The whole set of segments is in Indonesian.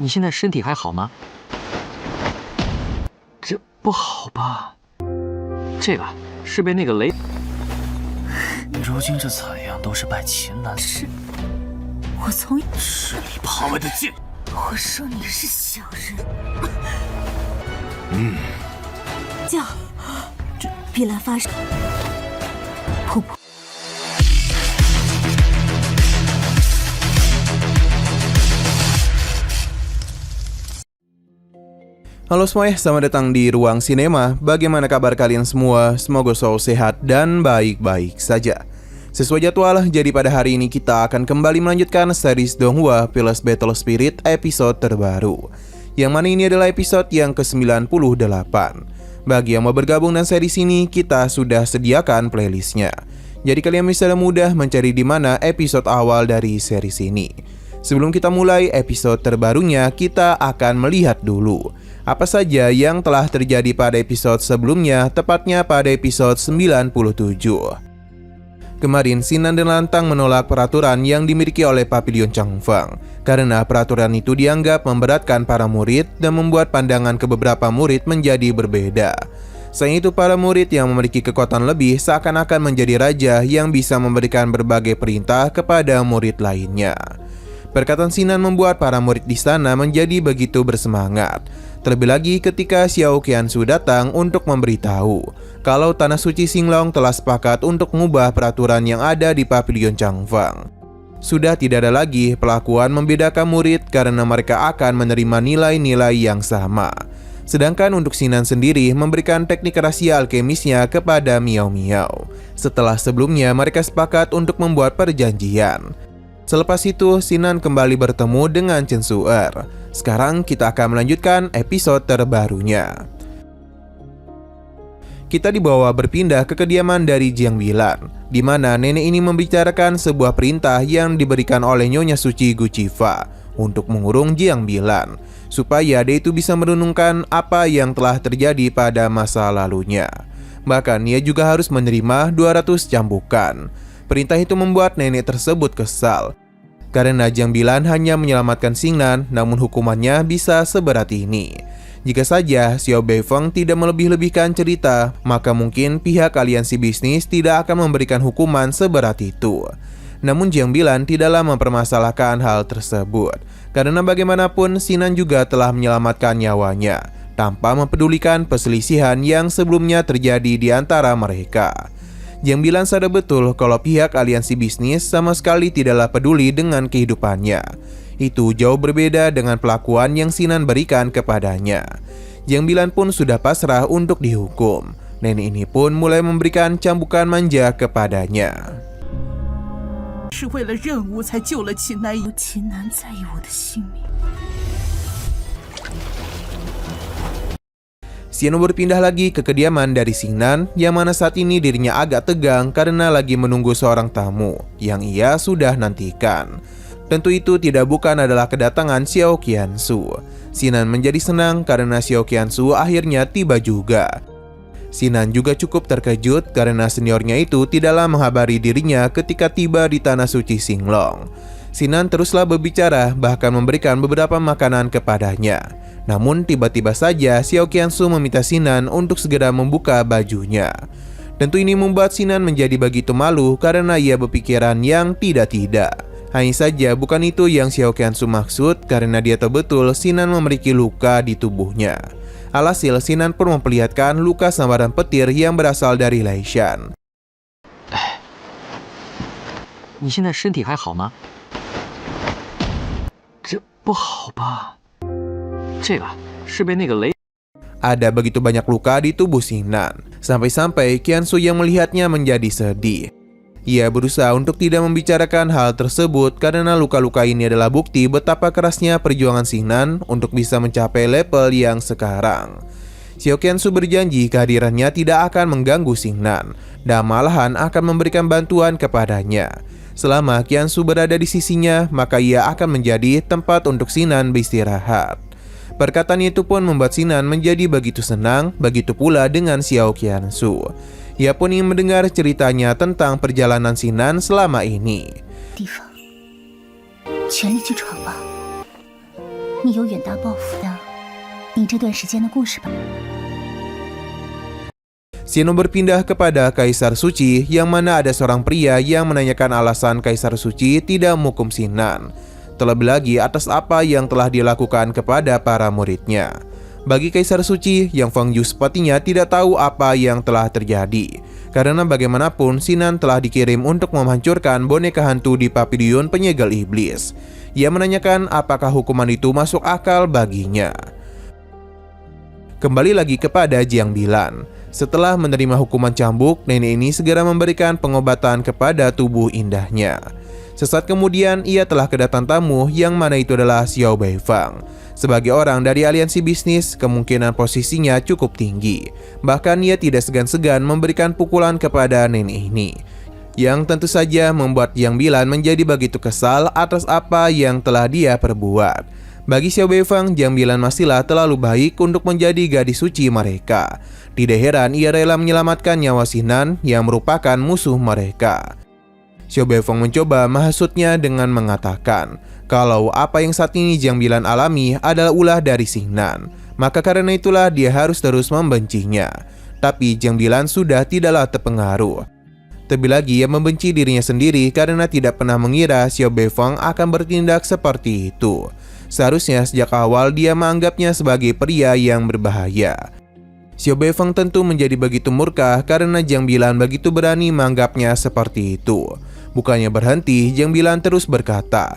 你现在身体还好吗？这不好吧？这个是被那个雷……如今这采样都是拜秦南，是，我从十里八外的剑。我说你是小人。叫，这必然发生。瀑布。Halo semuanya, selamat datang di Ruang Sinema. Bagaimana kabar kalian semua? Semoga selalu sehat dan baik-baik saja. Sesuai jadwal, jadi pada hari ini kita akan kembali melanjutkan series Donghua Pillars Battle Spirit episode terbaru, yang mana ini adalah episode yang ke-98. Bagi yang mau bergabung dengan series ini, kita sudah sediakan playlistnya. Jadi kalian bisa mudah mencari di mana episode awal dari series ini. Sebelum kita mulai episode terbarunya, kita akan melihat dulu apa saja yang telah terjadi pada episode sebelumnya, tepatnya pada episode 97. Kemarin, Sinan dan Lantang menolak peraturan yang dimiliki oleh Papilion Changfeng, karena peraturan itu dianggap memberatkan para murid dan membuat pandangan ke beberapa murid menjadi berbeda. Selain itu, para murid yang memiliki kekuatan lebih seakan-akan menjadi raja yang bisa memberikan berbagai perintah kepada murid lainnya. Perkataan Sinan membuat para murid di sana menjadi begitu bersemangat. Terlebih lagi ketika Xiao Qiansu datang untuk memberitahu kalau Tanah Suci Xinglong telah sepakat untuk mengubah peraturan yang ada di Papilion Changfeng. Sudah tidak ada lagi perlakuan membedakan murid karena mereka akan menerima nilai-nilai yang sama. Sedangkan untuk Sinan sendiri memberikan teknik rahasia alkemisnya kepada Miao Miao. Setelah sebelumnya mereka sepakat untuk membuat perjanjian. Selepas itu, Sinan kembali bertemu dengan Chen Su'er. Sekarang kita akan melanjutkan episode terbarunya. Kita dibawa berpindah ke kediaman dari Jiang Bilan, di mana nenek ini membicarakan sebuah perintah yang diberikan oleh Nyonya Suci Gucifa untuk mengurung Jiang Bilan, supaya dia itu bisa merenungkan apa yang telah terjadi pada masa lalunya. Bahkan ia juga harus menerima 200 cambukan. Perintah itu membuat nenek tersebut kesal, karena Jiang Bilan hanya menyelamatkan Xingnan, namun hukumannya bisa seberat ini. Jika saja Xiao Beifeng tidak melebih-lebihkan cerita, maka mungkin pihak aliansi bisnis tidak akan memberikan hukuman seberat itu. Namun Jiang Bilan tidaklah mempermasalahkan hal tersebut, karena bagaimanapun Sinan juga telah menyelamatkan nyawanya, tanpa mempedulikan perselisihan yang sebelumnya terjadi di antara mereka. Jiang Bilan sadar betul kalau pihak aliansi bisnis sama sekali tidaklah peduli dengan kehidupannya. Itu jauh berbeda dengan pelakuan yang Sinan berikan kepadanya. Jiang Bilan pun sudah pasrah untuk dihukum. Nenek ini pun mulai memberikan cambukan manja kepadanya. 是为了任务才救了秦南，秦南在意我的性命。 Xiano berpindah lagi ke kediaman dari Xingnan, yang mana saat ini dirinya agak tegang karena lagi menunggu seorang tamu yang ia sudah nantikan. Tentu itu tidak bukan adalah kedatangan Xiao Qiansu. Sinan menjadi senang karena Xiao Qiansu akhirnya tiba juga. Sinan juga cukup terkejut karena seniornya itu tidaklah menghabari dirinya ketika tiba di Tanah Suci Xinglong. Sinan teruslah berbicara, bahkan memberikan beberapa makanan kepadanya. Namun tiba-tiba saja Xiao Qiansu meminta Sinan untuk segera membuka bajunya. Tentu ini membuat Sinan menjadi begitu malu karena ia berpikiran yang tidak-tidak. Hanya saja bukan itu yang Xiao Qiansu maksud, karena dia tahu betul Sinan memiliki luka di tubuhnya. Alhasil Sinan pun memperlihatkan luka sambaran petir yang berasal dari Leishan. 你现在身体还好吗？这不好吧？这个是被那个雷…… Ada begitu banyak luka di tubuh Sinan, sampai-sampai Qiansu yang melihatnya menjadi sedih. Ia berusaha untuk tidak membicarakan hal tersebut karena luka-luka ini adalah bukti betapa kerasnya perjuangan Sinan untuk bisa mencapai level yang sekarang. Xiao Qiansu berjanji kehadirannya tidak akan mengganggu Sinan dan malahan akan memberikan bantuan kepadanya. Selama Qiansu berada di sisinya, maka ia akan menjadi tempat untuk Sinan beristirahat. Perkataan itu pun membuat Sinan menjadi begitu senang, begitu pula dengan Xiao Qiansu. Ia pun ingin mendengar ceritanya tentang perjalanan Sinan selama ini. 地方，全力去闯吧。你有远大抱负的你这段时间的故事吧。 Xeno berpindah kepada Kaisar Suci, yang mana ada seorang pria yang menanyakan alasan Kaisar Suci tidak menghukum Xingnan, terlebih lagi atas apa yang telah dilakukan kepada para muridnya. Bagi Kaisar Suci, Yang Fengyu sepertinya tidak tahu apa yang telah terjadi, karena bagaimanapun Xingnan telah dikirim untuk menghancurkan boneka hantu di pavilion penyegel iblis. Ia menanyakan apakah hukuman itu masuk akal baginya. Kembali lagi kepada Jiang Bilan. Setelah menerima hukuman cambuk, nenek ini segera memberikan pengobatan kepada tubuh indahnya. Sesaat kemudian, ia telah kedatangan tamu yang mana itu adalah Xiao Beifang. Sebagai orang dari aliansi bisnis, kemungkinan posisinya cukup tinggi. Bahkan ia tidak segan-segan memberikan pukulan kepada nenek ini, yang tentu saja membuat Jiang Bilan menjadi begitu kesal atas apa yang telah dia perbuat. Bagi Xiao Beifang, Jiang Bilan masihlah terlalu baik untuk menjadi gadis suci mereka. Tidak heran ia rela menyelamatkan nyawa Xingnan yang merupakan musuh mereka. Xiao Beifang mencoba menghasutnya dengan mengatakan kalau apa yang saat ini Jiang Bilan alami adalah ulah dari Xingnan, maka karena itulah dia harus terus membencinya. Tapi Jiang Bilan sudah tidaklah terpengaruh. Terlebih lagi ia membenci dirinya sendiri karena tidak pernah mengira Xiao Beifang akan bertindak seperti itu. Seharusnya sejak awal dia menganggapnya sebagai pria yang berbahaya. Xiao Beifang tentu menjadi begitu murka karena Jiang Bilan begitu berani menganggapnya seperti itu. Bukannya berhenti, Jiang Bilan terus berkata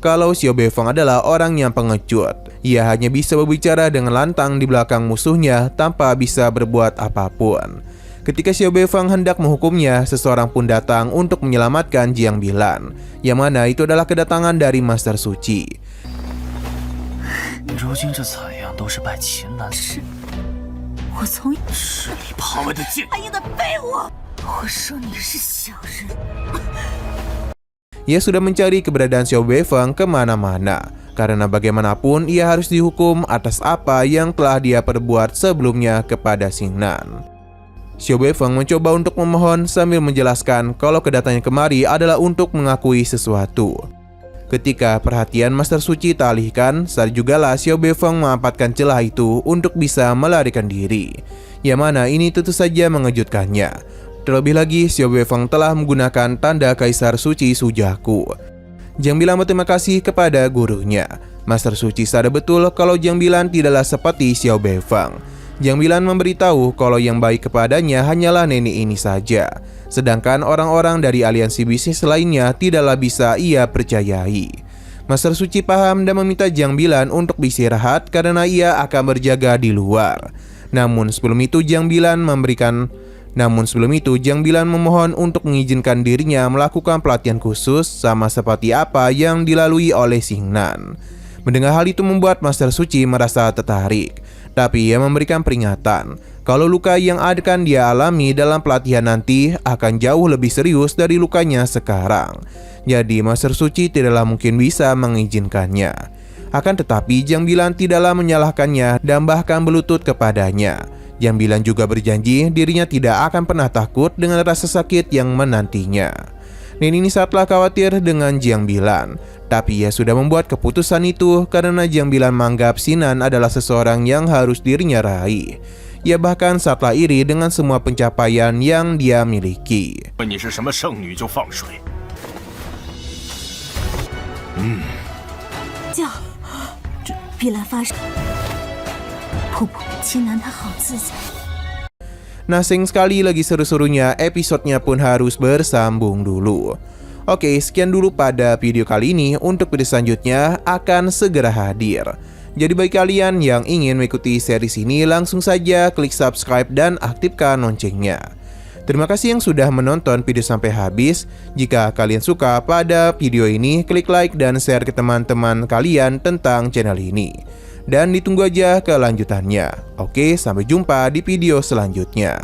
kalau Xiao Beifang adalah orang yang pengecut. Ia hanya bisa berbicara dengan lantang di belakang musuhnya tanpa bisa berbuat apapun. Ketika Xiao Beifang hendak menghukumnya, seseorang pun datang untuk menyelamatkan Jiang Bilan, yang mana itu adalah kedatangan dari Master Suci. 如今这怎样都是拜秦南是，我从是你旁外的贱。哎呀的废物！我说你是小人。 Ia sudah mencari keberadaan Xiao Beifang kemana-mana, karena bagaimanapun ia harus dihukum atas apa yang telah dia perbuat sebelumnya kepada Xingnan. Xiao Beifang mencoba untuk memohon sambil menjelaskan kalau kedatangannya kemari adalah untuk mengakui sesuatu. Ketika perhatian Master Suci teralihkan, saat jugalah Xiao Beifang memanfaatkan celah itu untuk bisa melarikan diri, yang mana ini tentu saja mengejutkannya. Terlebih lagi, Xiao Beifang telah menggunakan tanda Kaisar Suci Sujaku. Jiang Bilan berterima kasih kepada gurunya. Master Suci sadar betul kalau Jiang Bilan tidaklah seperti Xiao Beifang. Jiang Bilan memberitahu kalau yang baik kepadanya hanyalah nenek ini saja. Sedangkan orang-orang dari aliansi bisnis lainnya tidaklah bisa ia percayai. Master Suci paham dan meminta Jiang Bilan untuk beristirahat karena ia akan berjaga di luar. Namun sebelum itu Jiang Bilan memohon untuk mengizinkan dirinya melakukan pelatihan khusus sama seperti apa yang dilalui oleh Xingnan. Mendengar hal itu membuat Master Suci merasa tertarik, tapi ia memberikan peringatan kalau luka yang akan dia alami dalam pelatihan nanti akan jauh lebih serius dari lukanya sekarang. Jadi Master Suci tidaklah mungkin bisa mengizinkannya. Akan tetapi Jiang Bilan tidaklah menyalahkannya dan bahkan berlutut kepadanya. Jiang Bilan juga berjanji dirinya tidak akan pernah takut dengan rasa sakit yang menantinya. Nenek ini sangatlah khawatir dengan Jiang Bilan, tapi ia sudah membuat keputusan itu karena Jiang Bilan menganggap Xingnan adalah seseorang yang harus dirinya raih. Ia bahkan sangatlah iri dengan semua pencapaian yang dia miliki. 问你是什么圣女就放水。叫，这碧蓝发生。瀑布，秦南他好自在。 Nah, sayang sekali lagi seru-serunya episodenya pun harus bersambung dulu. Oke, sekian dulu pada video kali ini. Untuk video selanjutnya akan segera hadir. Jadi bagi kalian yang ingin mengikuti series ini, langsung saja klik subscribe dan aktifkan loncengnya. Terima kasih yang sudah menonton video sampai habis. Jika kalian suka pada video ini, klik like dan share ke teman-teman kalian tentang channel ini. Dan ditunggu aja kelanjutannya. Oke, sampai jumpa di video selanjutnya.